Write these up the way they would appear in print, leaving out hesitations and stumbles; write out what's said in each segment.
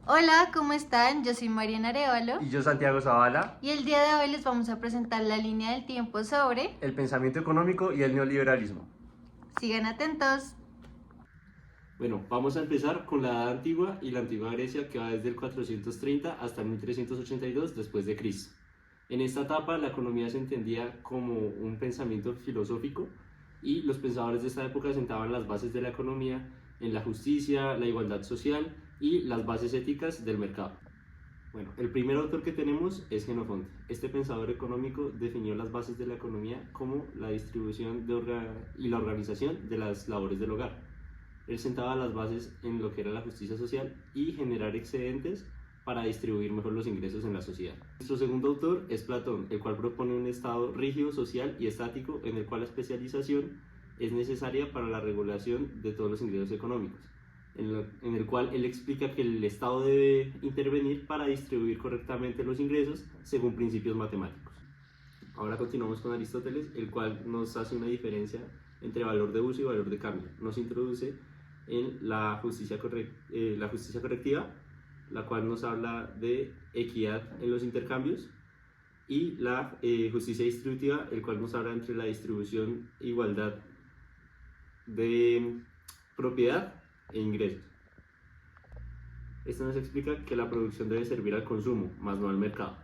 Hola, ¿cómo están? Yo soy Mariana Arevalo Y yo, Santiago Zavala, y el día de hoy les vamos a presentar la línea del tiempo sobre... el pensamiento económico y el neoliberalismo. Sigan atentos. Bueno, vamos a empezar con la Edad Antigua y la Antigua Grecia, que va desde el 430 hasta el 1382 después de Cristo. En esta etapa la economía se entendía como un pensamiento filosófico y los pensadores de esta época sentaban las bases de la economía en la justicia, la igualdad social y las bases éticas del mercado. Bueno, el primer autor que tenemos es Jenofonte. Este pensador económico definió las bases de la economía como la distribución y la organización de las labores del hogar. Él sentaba las bases en lo que era la justicia social y generar excedentes para distribuir mejor los ingresos en la sociedad. Nuestro segundo autor es Platón, el cual propone un estado rígido, social y estático en el cual la especialización es necesaria para la regulación de todos los ingresos económicos, en el cual él explica que el Estado debe intervenir para distribuir correctamente los ingresos según principios matemáticos. Ahora continuamos con Aristóteles, el cual nos hace una diferencia entre valor de uso y valor de cambio. Nos introduce en la justicia correctiva, la cual nos habla de equidad en los intercambios, y la justicia distributiva, el cual nos habla entre la distribución e igualdad de propiedad e ingresos. Esto nos explica que la producción debe servir al consumo, más no al mercado.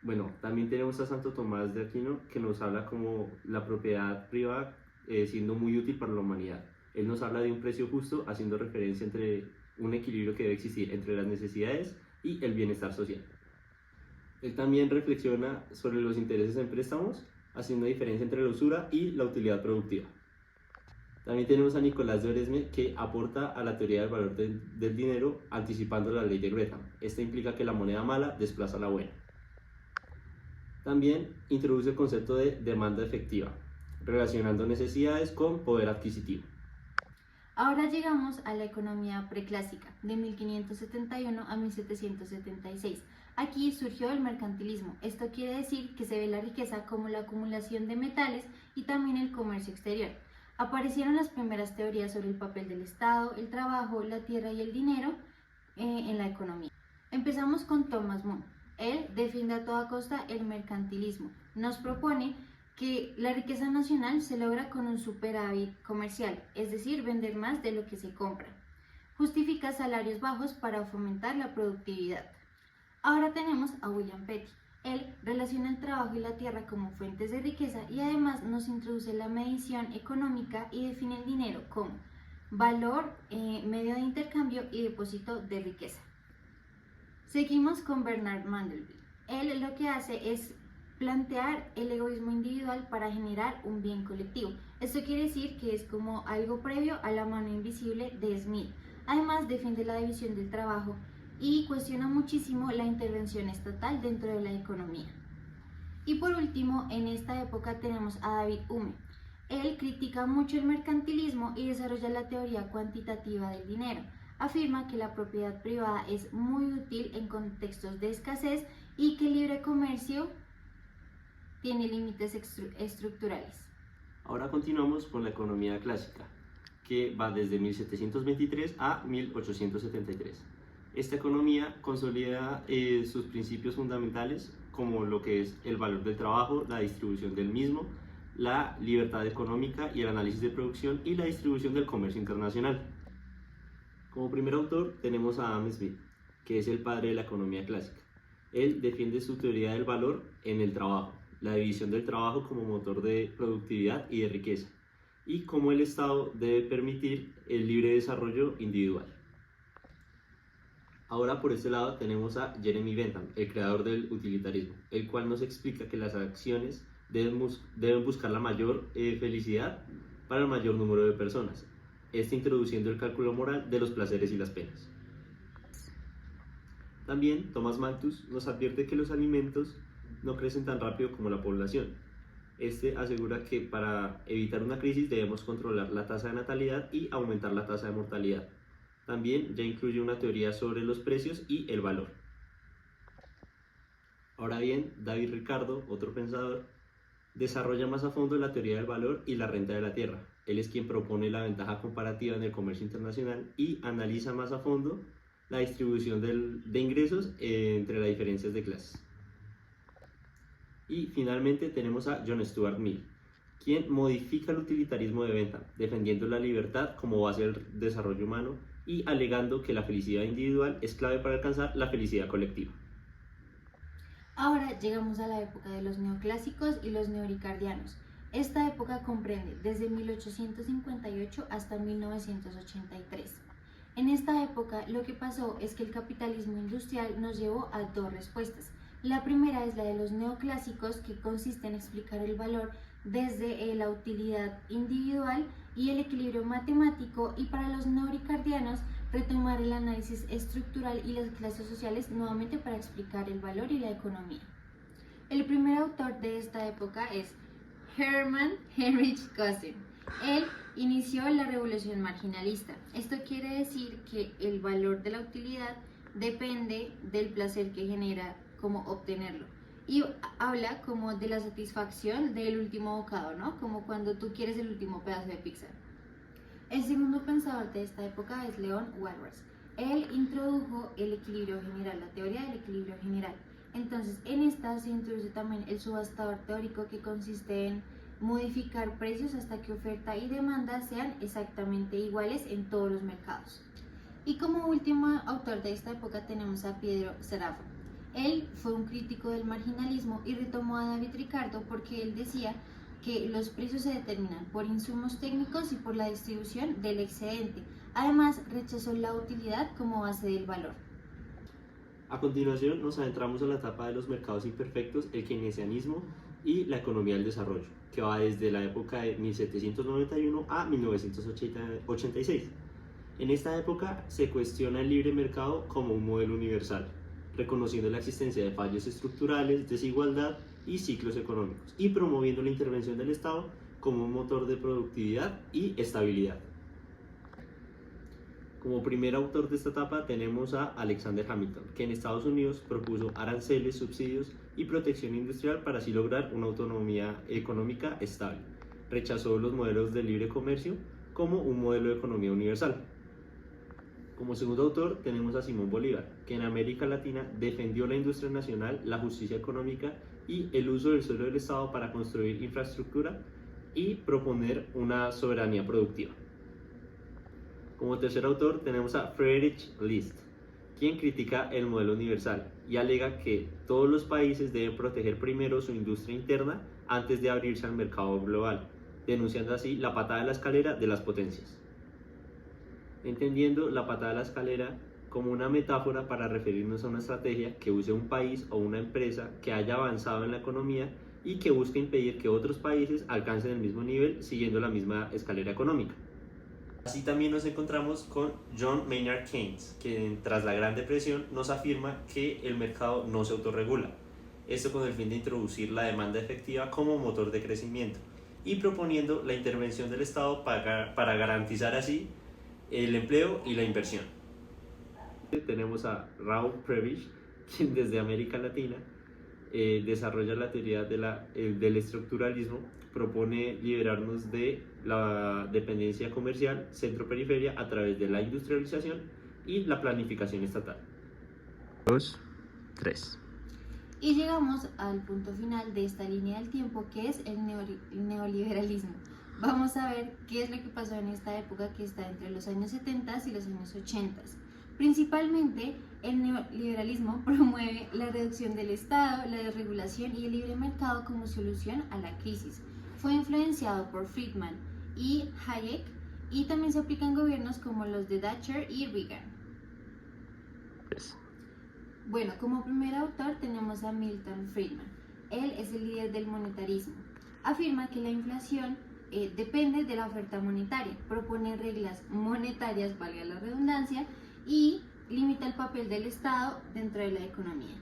Bueno, también tenemos a Santo Tomás de Aquino, que nos habla como la propiedad privada siendo muy útil para la humanidad. Él nos habla de un precio justo, haciendo referencia entre un equilibrio que debe existir entre las necesidades y el bienestar social. Él también reflexiona sobre los intereses en préstamos, haciendo diferencia entre la usura y la utilidad productiva. También tenemos a Nicolás de Oresme, que aporta a la teoría del valor del dinero, anticipando la ley de Gresham. Esta implica que la moneda mala desplaza a la buena. También introduce el concepto de demanda efectiva, relacionando necesidades con poder adquisitivo. Ahora llegamos a la economía preclásica, de 1571 a 1776. Aquí surgió el mercantilismo. Esto quiere decir que se ve la riqueza como la acumulación de metales y también el comercio exterior. Aparecieron las primeras teorías sobre el papel del Estado, el trabajo, la tierra y el dinero en la economía. Empezamos con Thomas More. Él defiende a toda costa el mercantilismo. Nos propone que la riqueza nacional se logra con un superávit comercial, es decir, vender más de lo que se compra. Justifica salarios bajos para fomentar la productividad. Ahora tenemos a William Petty. Él relaciona el trabajo y la tierra como fuentes de riqueza y además nos introduce la medición económica y define el dinero como valor, medio de intercambio y depósito de riqueza. Seguimos con Bernard Mandelbrot. Él lo que hace es plantear el egoísmo individual para generar un bien colectivo. Esto quiere decir que es como algo previo a la mano invisible de Smith. Además, defiende la división del trabajo y cuestiona muchísimo la intervención estatal dentro de la economía. Y por último, en esta época tenemos a David Hume. Él critica mucho el mercantilismo y desarrolla la teoría cuantitativa del dinero. Afirma que la propiedad privada es muy útil en contextos de escasez y que el libre comercio tiene límites estructurales. Ahora continuamos con la economía clásica, que va desde 1723 a 1873. Esta economía consolida sus principios fundamentales, como lo que es el valor del trabajo, la distribución del mismo, la libertad económica y el análisis de producción y la distribución del comercio internacional. Como primer autor tenemos a Adam Smith, que es el padre de la economía clásica. Él defiende su teoría del valor en el trabajo, la división del trabajo como motor de productividad y de riqueza, y cómo el Estado debe permitir el libre desarrollo individual. Ahora por este lado tenemos a Jeremy Bentham, el creador del utilitarismo, el cual nos explica que las acciones deben buscar la mayor felicidad para el mayor número de personas, introduciendo el cálculo moral de los placeres y las penas. También Thomas Malthus nos advierte que los alimentos no crecen tan rápido como la población. Asegura que para evitar una crisis debemos controlar la tasa de natalidad y aumentar la tasa de mortalidad. También ya incluye una teoría sobre los precios y el valor. Ahora bien, David Ricardo, otro pensador, desarrolla más a fondo la teoría del valor y la renta de la tierra. Él es quien propone la ventaja comparativa en el comercio internacional y analiza más a fondo la distribución de ingresos entre las diferencias de clases. Y finalmente tenemos a John Stuart Mill, quien modifica el utilitarismo de venta, defendiendo la libertad como base del desarrollo humano y alegando que la felicidad individual es clave para alcanzar la felicidad colectiva. Ahora llegamos a la época de los neoclásicos y los neoricardianos. Esta época comprende desde 1858 hasta 1983. En esta época lo que pasó es que el capitalismo industrial nos llevó a dos respuestas. La primera es la de los neoclásicos, que consiste en explicar el valor desde la utilidad individual y el equilibrio matemático, y para los neoricardianos retomar el análisis estructural y las clases sociales nuevamente para explicar el valor y la economía. El primer autor de esta época es Hermann Heinrich Kösen. Él inició la revolución marginalista. Esto quiere decir que el valor de la utilidad depende del placer que genera como obtenerlo. Y habla como de la satisfacción del último bocado, ¿no? Como cuando tú quieres el último pedazo de pizza. El segundo pensador de esta época es Leon Walras. Él introdujo el equilibrio general, la teoría del equilibrio general. Entonces, en esta se introduce también el subastador teórico, que consiste en modificar precios hasta que oferta y demanda sean exactamente iguales en todos los mercados. Y como último autor de esta época tenemos a Pietro Sraffa. Él fue un crítico del marginalismo y retomó a David Ricardo porque él decía que los precios se determinan por insumos técnicos y por la distribución del excedente. Además, rechazó la utilidad como base del valor. A continuación nos adentramos a la etapa de los mercados imperfectos, el keynesianismo y la economía del desarrollo, que va desde la época de 1791 a 1986. En esta época se cuestiona el libre mercado como un modelo universal, reconociendo la existencia de fallos estructurales, desigualdad y ciclos económicos, y promoviendo la intervención del Estado como un motor de productividad y estabilidad. Como primer autor de esta etapa tenemos a Alexander Hamilton, que en Estados Unidos propuso aranceles, subsidios y protección industrial para así lograr una autonomía económica estable. Rechazó los modelos de libre comercio como un modelo de economía universal. Como segundo autor tenemos a Simón Bolívar, que en América Latina defendió la industria nacional, la justicia económica y el uso del suelo del Estado para construir infraestructura y proponer una soberanía productiva. Como tercer autor tenemos a Friedrich List, quien critica el modelo universal y alega que todos los países deben proteger primero su industria interna antes de abrirse al mercado global, denunciando así la patada de la escalera de las potencias. Entendiendo la patada de la escalera como una metáfora para referirnos a una estrategia que use un país o una empresa que haya avanzado en la economía y que busque impedir que otros países alcancen el mismo nivel siguiendo la misma escalera económica. Así también nos encontramos con John Maynard Keynes, que tras la Gran Depresión nos afirma que el mercado no se autorregula, esto con el fin de introducir la demanda efectiva como motor de crecimiento y proponiendo la intervención del Estado para garantizar así el empleo y la inversión. Tenemos a Raoul Prebisch, quien desde América Latina desarrolla la teoría del estructuralismo, propone liberarnos de la dependencia comercial centro-periferia a través de la industrialización y la planificación estatal. 2, 3. Y llegamos al punto final de esta línea del tiempo, que es el neoliberalismo. Vamos a ver qué es lo que pasó en esta época, que está entre los años 70 y los años 80. Principalmente, el neoliberalismo promueve la reducción del Estado, la desregulación y el libre mercado como solución a la crisis. Fue influenciado por Friedman y Hayek, y también se aplica en gobiernos como los de Thatcher y Reagan. Bueno, como primer autor tenemos a Milton Friedman. Él es el líder del monetarismo. Afirma que la inflación depende de la oferta monetaria, propone reglas monetarias, valga la redundancia, y limita el papel del Estado dentro de la economía.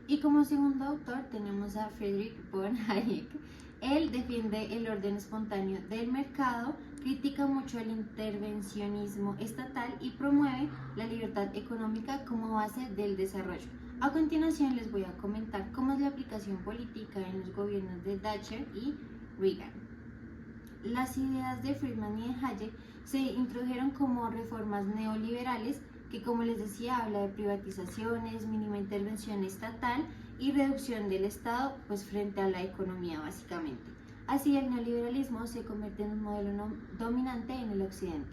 Y como segundo autor tenemos a Friedrich von Hayek. Él defiende el orden espontáneo del mercado, critica mucho el intervencionismo estatal y promueve la libertad económica como base del desarrollo. A continuación les voy a comentar cómo es la aplicación política en los gobiernos de Thatcher y Reagan. Las ideas de Friedman y de Hayek se introdujeron como reformas neoliberales que, como les decía, habla de privatizaciones, mínima intervención estatal y reducción del Estado pues frente a la economía básicamente. Así el neoliberalismo se convierte en un modelo dominante en el occidente.